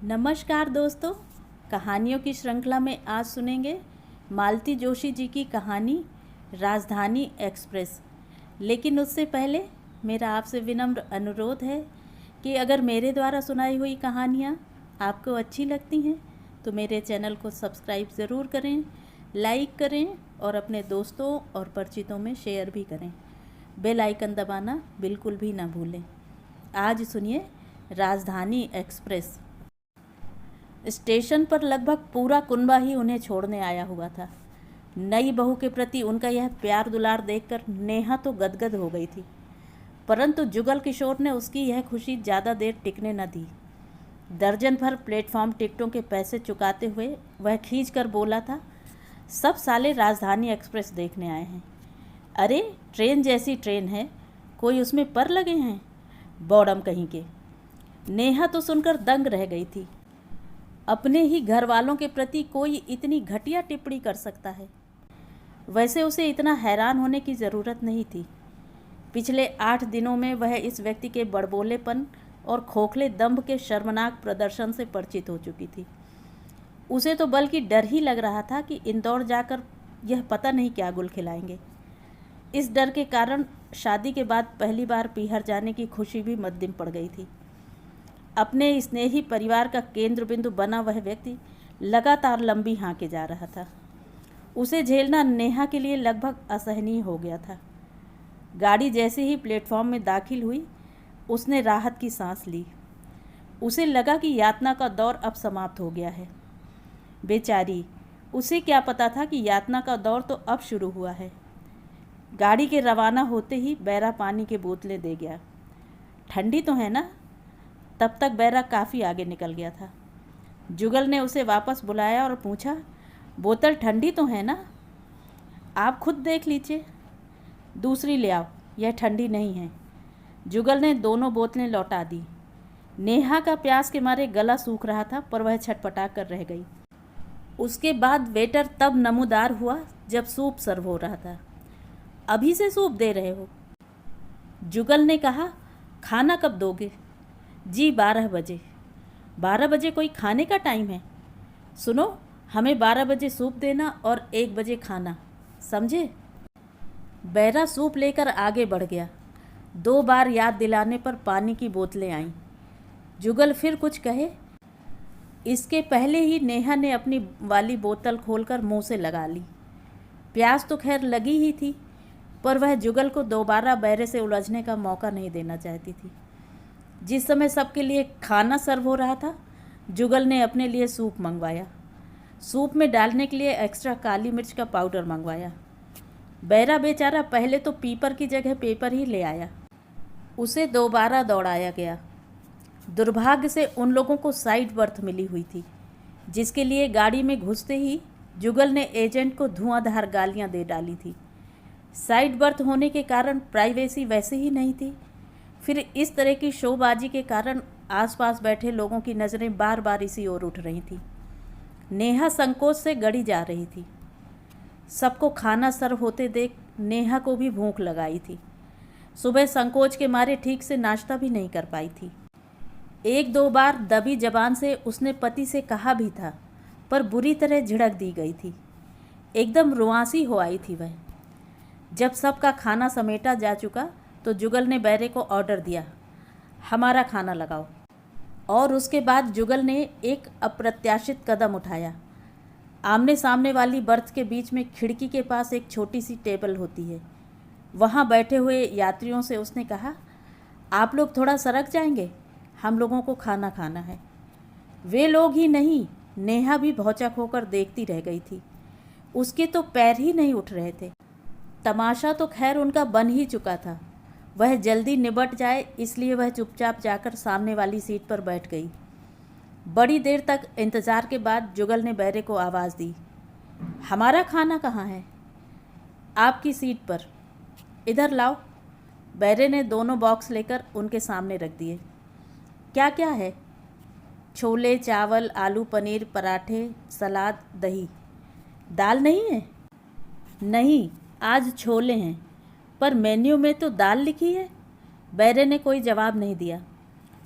नमस्कार दोस्तों, कहानियों की श्रृंखला में आज सुनेंगे मालती जोशी जी की कहानी राजधानी एक्सप्रेस। लेकिन उससे पहले मेरा आपसे विनम्र अनुरोध है कि अगर मेरे द्वारा सुनाई हुई कहानियाँ आपको अच्छी लगती हैं तो मेरे चैनल को सब्सक्राइब ज़रूर करें, लाइक करें और अपने दोस्तों और परिचितों में शेयर भी करें। बेल आइकन दबाना बिल्कुल भी ना भूलें। आज सुनिए राजधानी एक्सप्रेस। स्टेशन पर लगभग पूरा कुनबा ही उन्हें छोड़ने आया हुआ था। नई बहू के प्रति उनका यह प्यार दुलार देखकर नेहा तो गदगद हो गई थी, परंतु जुगल किशोर ने उसकी यह खुशी ज़्यादा देर टिकने न दी। दर्जन भर प्लेटफॉर्म टिकटों के पैसे चुकाते हुए वह खींच कर बोला था, सब साले राजधानी एक्सप्रेस देखने आए हैं। अरे ट्रेन जैसी ट्रेन है, कोई उसमें पर लगे हैं, बौड़म कहीं के। नेहा तो सुनकर दंग रह गई थी। अपने ही घर वालों के प्रति कोई इतनी घटिया टिप्पणी कर सकता है। वैसे उसे इतना हैरान होने की ज़रूरत नहीं थी। पिछले 8 दिनों में वह इस व्यक्ति के बड़बोलेपन और खोखले दंभ के शर्मनाक प्रदर्शन से परिचित हो चुकी थी। उसे तो बल्कि डर ही लग रहा था कि इंदौर जाकर यह पता नहीं क्या गुल खिलाएंगे। इस डर के कारण शादी के बाद पहली बार पीहर जाने की खुशी भी मद्दिम पड़ गई थी। अपने स्नेही परिवार का केंद्र बिंदु बना वह व्यक्ति लगातार लंबी हाँके जा रहा था। उसे झेलना नेहा के लिए लगभग असहनीय हो गया था। गाड़ी जैसे ही प्लेटफॉर्म में दाखिल हुई, उसने राहत की सांस ली। उसे लगा कि यातना का दौर अब समाप्त हो गया है। बेचारी, उसे क्या पता था कि यातना का दौर तो अब शुरू हुआ है। गाड़ी के रवाना होते ही बैरा पानी की बोतलें दे गया। ठंडी तो है ना? तब तक बैरा काफ़ी आगे निकल गया था। जुगल ने उसे वापस बुलाया और पूछा, बोतल ठंडी तो है ना? आप खुद देख लीजिए, दूसरी ले आओ, यह ठंडी नहीं है। जुगल ने दोनों बोतलें लौटा दी। नेहा का प्यास के मारे गला सूख रहा था, पर वह छटपटा कर रह गई। उसके बाद वेटर तब नमूदार हुआ जब सूप सर्व हो रहा था। अभी से सूप दे रहे हो? जुगल ने कहा, खाना कब दोगे? जी 12 बजे। 12 बजे कोई खाने का टाइम है? सुनो, हमें 12 बजे सूप देना और 1 बजे खाना, समझे? बैरा सूप लेकर आगे बढ़ गया। 2 बार याद दिलाने पर पानी की बोतलें आईं। जुगल फिर कुछ कहे, इसके पहले ही नेहा ने अपनी वाली बोतल खोलकर मुंह से लगा ली। प्यास तो खैर लगी ही थी, पर वह जुगल को दोबारा बैरे से उलझने का मौका नहीं देना चाहती थी। जिस समय सबके लिए खाना सर्व हो रहा था, जुगल ने अपने लिए सूप मंगवाया। सूप में डालने के लिए एक्स्ट्रा काली मिर्च का पाउडर मंगवाया। बैरा बेचारा पहले तो पीपर की जगह पेपर ही ले आया। उसे दोबारा दौड़ाया गया। दुर्भाग्य से उन लोगों को साइड बर्थ मिली हुई थी, जिसके लिए गाड़ी में घुसते ही जुगल ने एजेंट को धुआंधार गालियां दे डाली थी। साइड बर्थ होने के कारण प्राइवेसी वैसे ही नहीं थी, फिर इस तरह की शोबाजी के कारण आसपास बैठे लोगों की नज़रें बार बार इसी ओर उठ रही थी। नेहा संकोच से गड़ी जा रही थी। सबको खाना सर्व होते देख नेहा को भी भूख लगाई थी। सुबह संकोच के मारे ठीक से नाश्ता भी नहीं कर पाई थी। 1-2 बार दबी जबान से उसने पति से कहा भी था, पर बुरी तरह झिड़क दी गई थी। एकदम रुआंसी हो आई थी वह। जब सबका खाना समेटा जा चुका तो जुगल ने बैरे को ऑर्डर दिया, हमारा खाना लगाओ। और उसके बाद जुगल ने एक अप्रत्याशित कदम उठाया। आमने सामने वाली बर्थ के बीच में खिड़की के पास एक छोटी सी टेबल होती है। वहाँ बैठे हुए यात्रियों से उसने कहा, आप लोग थोड़ा सरक जाएंगे, हम लोगों को खाना खाना है। वे लोग ही नहीं, नेहा भी भौचक होकर देखती रह गई थी। उसके तो पैर ही नहीं उठ रहे थे। तमाशा तो खैर उनका बन ही चुका था। वह जल्दी निबट जाए इसलिए वह चुपचाप जाकर सामने वाली सीट पर बैठ गई। बड़ी देर तक इंतज़ार के बाद जुगल ने बैरे को आवाज़ दी, हमारा खाना कहाँ है? आपकी सीट पर, इधर लाओ। बैरे ने दोनों बॉक्स लेकर उनके सामने रख दिए। क्या क्या है? छोले, चावल, आलू पनीर, पराठे, सलाद, दही। दाल नहीं है? नहीं, आज छोले हैं, पर मेन्यू में तो दाल लिखी है। बैरे ने कोई जवाब नहीं दिया।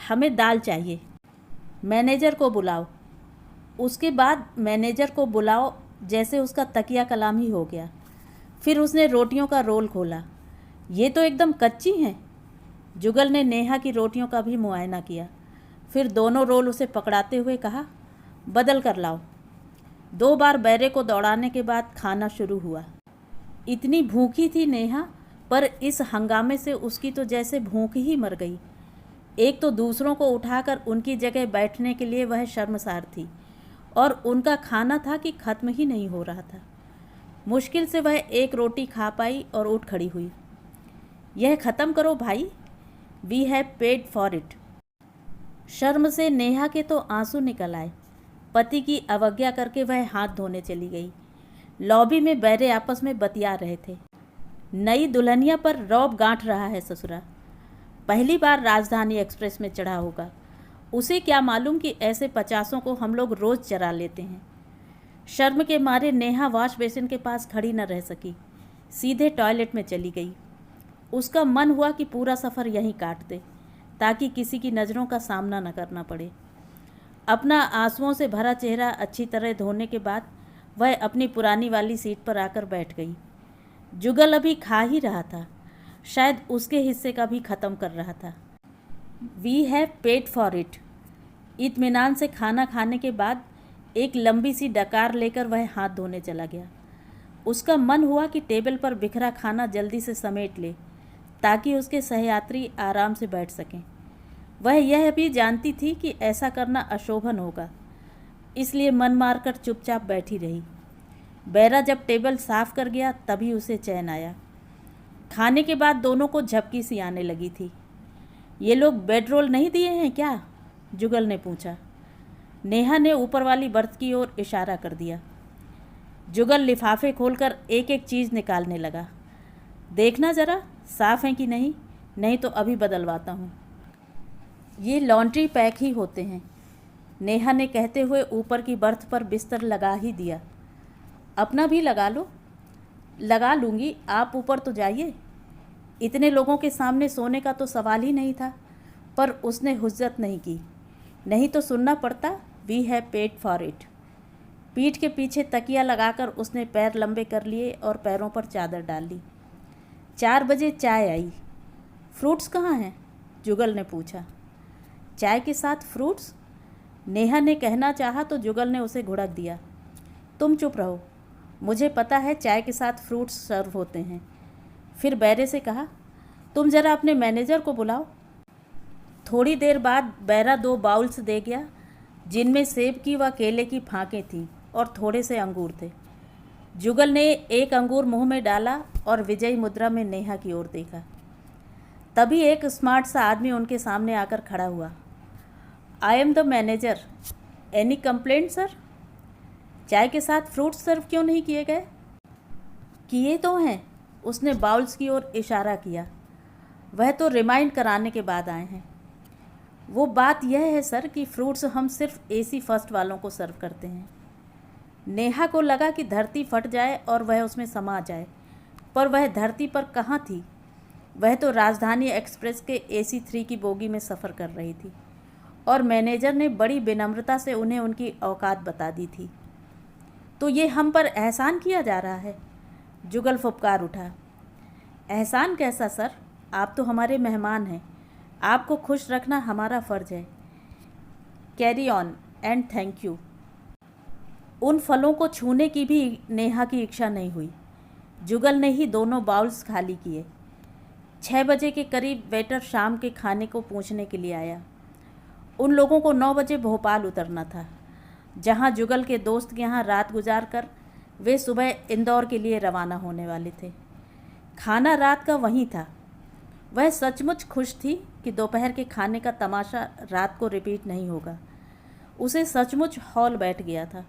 हमें दाल चाहिए। मैनेजर को बुलाओ। उसके बाद मैनेजर को बुलाओ जैसे उसका तकिया कलाम ही हो गया। फिर उसने रोटियों का रोल खोला। ये तो एकदम कच्ची हैं। जुगल ने नेहा की रोटियों का भी मुआयना किया। फिर दोनों रोल उसे पकड़ाते हुए कहा, बदल कर लाओ। 2 बार बैरे को दौड़ाने के बाद खाना शुरू हुआ। इतनी भूखी थी नेहा, पर इस हंगामे से उसकी तो जैसे भूख ही मर गई। एक तो दूसरों को उठाकर उनकी जगह बैठने के लिए वह शर्मसार थी, और उनका खाना था कि ख़त्म ही नहीं हो रहा था। मुश्किल से वह एक रोटी खा पाई और उठ खड़ी हुई। यह ख़त्म करो भाई, we have paid for it. शर्म से नेहा के तो आंसू निकल आए। पति की अवज्ञा करके वह हाथ धोने चली गई। लॉबी में बैरे आपस में बतिया रहे थे। नई दुल्हनिया पर रौब गांठ रहा है ससुरा। पहली बार राजधानी एक्सप्रेस में चढ़ा होगा। उसे क्या मालूम कि ऐसे 50 को हम लोग रोज़ चरा लेते हैं। शर्म के मारे नेहा वॉश बेसिन के पास खड़ी न रह सकी, सीधे टॉयलेट में चली गई। उसका मन हुआ कि पूरा सफ़र यहीं काट दे, ताकि किसी की नज़रों का सामना न करना पड़े। अपना आंसुओं से भरा चेहरा अच्छी तरह धोने के बाद वह अपनी पुरानी वाली सीट पर आकर बैठ गई। जुगल अभी खा ही रहा था, शायद उसके हिस्से का भी ख़त्म कर रहा था। We have paid for it. इत्मीनान से खाना खाने के बाद एक लंबी सी डकार लेकर वह हाथ धोने चला गया। उसका मन हुआ कि टेबल पर बिखरा खाना जल्दी से समेट ले, ताकि उसके सहयात्री आराम से बैठ सकें। वह यह भी जानती थी कि ऐसा करना अशोभन होगा, इसलिए मन मारकर चुपचाप बैठी रही। बैरा जब टेबल साफ कर गया तभी उसे चैन आया। खाने के बाद दोनों को झपकी सी आने लगी थी। ये लोग बेड रोल नहीं दिए हैं क्या? जुगल ने पूछा। नेहा ने ऊपर वाली बर्थ की ओर इशारा कर दिया। जुगल लिफाफे खोलकर एक एक चीज़ निकालने लगा। देखना ज़रा साफ़ हैं कि नहीं, नहीं तो अभी बदलवाता हूँ। ये लॉन्ड्री पैक ही होते हैं, नेहा ने कहते हुए ऊपर की बर्थ पर बिस्तर लगा ही दिया। अपना भी लगा लो। लगा लूँगी, आप ऊपर तो जाइए। इतने लोगों के सामने सोने का तो सवाल ही नहीं था, पर उसने हुज्जत नहीं की। नहीं तो सुनना पड़ता, we have paid for it. पीठ के पीछे तकिया लगाकर उसने पैर लंबे कर लिए और पैरों पर चादर डाल ली। 4 बजे चाय आई। फ्रूट्स कहाँ हैं? जुगल ने पूछा। चाय के साथ फ्रूट्स? नेहा ने कहना चाहा तो जुगल ने उसे घुड़क दिया। तुम चुप रहो, मुझे पता है चाय के साथ फ्रूट्स सर्व होते हैं। फिर बैरे से कहा, तुम ज़रा अपने मैनेजर को बुलाओ। थोड़ी देर बाद बैरा 2 बाउल्स दे गया, जिनमें सेब की व केले की फांकें थीं और थोड़े से अंगूर थे। जुगल ने एक अंगूर मुंह में डाला और विजयी मुद्रा में नेहा की ओर देखा। तभी एक स्मार्ट सा आदमी उनके सामने आकर खड़ा हुआ। I am the manager, any complaint sir? चाय के साथ फ्रूट्स सर्व क्यों नहीं किए गए? किए तो हैं, उसने बाउल्स की ओर इशारा किया। वह तो रिमाइंड कराने के बाद आए हैं। वो बात यह है सर कि फ्रूट्स हम सिर्फ AC फर्स्ट वालों को सर्व करते हैं। नेहा को लगा कि धरती फट जाए और वह उसमें समा जाए, पर वह धरती पर कहाँ थी। वह तो राजधानी एक्सप्रेस के AC 3 की बोगी में सफ़र कर रही थी, और मैनेजर ने बड़ी विनम्रता से उन्हें उनकी औकात बता दी थी। तो ये हम पर एहसान किया जा रहा है? जुगल फुपकार उठा। एहसान कैसा सर, आप तो हमारे मेहमान हैं, आपको खुश रखना हमारा फ़र्ज़ है। Carry on and thank you. उन फलों को छूने की भी नेहा की इच्छा नहीं हुई। जुगल ने ही दोनों बाउल्स खाली किए। 6 बजे के करीब वेटर शाम के खाने को पूछने के लिए आया। उन लोगों को 9 बजे भोपाल उतरना था, जहां जुगल के दोस्त के यहाँ रात गुजार कर वे सुबह इंदौर के लिए रवाना होने वाले थे। खाना रात का वहीं था। वह सचमुच खुश थी कि दोपहर के खाने का तमाशा रात को रिपीट नहीं होगा। उसे सचमुच हौल बैठ गया था।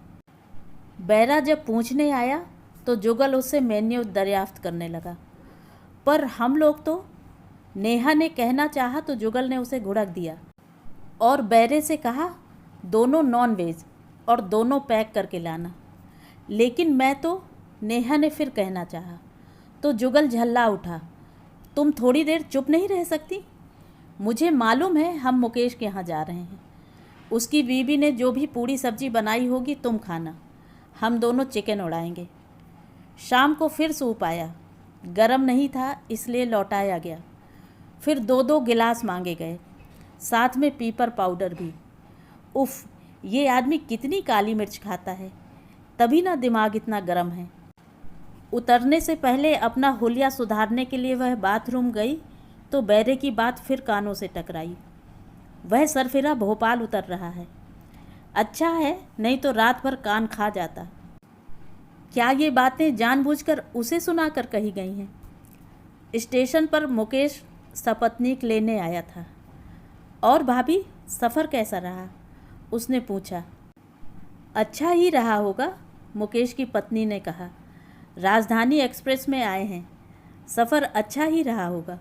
बैरा जब पूछने आया तो जुगल उससे मेन्यू दरियाफ्त करने लगा। पर हम लोग तो, नेहा ने कहना चाहा तो जुगल ने उसे घुड़क दिया और बैरे से कहा, दोनों नॉन वेज और दोनों पैक करके लाना। लेकिन मैं तो, नेहा ने फिर कहना चाहा तो जुगल झल्ला उठा। तुम थोड़ी देर चुप नहीं रह सकती? मुझे मालूम है हम मुकेश के यहाँ जा रहे हैं। उसकी बीवी ने जो भी पूड़ी सब्जी बनाई होगी तुम खाना, हम दोनों चिकन उड़ाएंगे। शाम को फिर सूप आया, गरम नहीं था इसलिए लौटाया गया। फिर 2-2 गिलास मांगे गए, साथ में पीपर पाउडर भी। उफ़, ये आदमी कितनी काली मिर्च खाता है, तभी ना दिमाग इतना गर्म है। उतरने से पहले अपना हुलिया सुधारने के लिए वह बाथरूम गई तो बैरे की बात फिर कानों से टकराई। वह सरफिरा भोपाल उतर रहा है। अच्छा है, नहीं तो रात भर कान खा जाता। क्या ये बातें जानबूझकर उसे सुनाकर कही गई हैं? स्टेशन पर मुकेश सपत्नीक लेने आया था। और भाभी, सफ़र कैसा रहा? उसने पूछा। अच्छा ही रहा होगा, मुकेश की पत्नी ने कहा। राजधानी एक्सप्रेस में आए हैं, सफ़र अच्छा ही रहा होगा।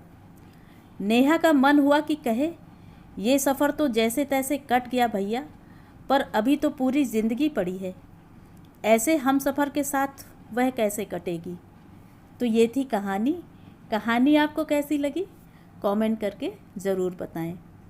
नेहा का मन हुआ कि कहे, ये सफ़र तो जैसे तैसे कट गया भैया, पर अभी तो पूरी ज़िंदगी पड़ी है। ऐसे हम सफ़र के साथ वह कैसे कटेगी। तो ये थी कहानी। कहानी आपको कैसी लगी कमेंट करके ज़रूर बताएं।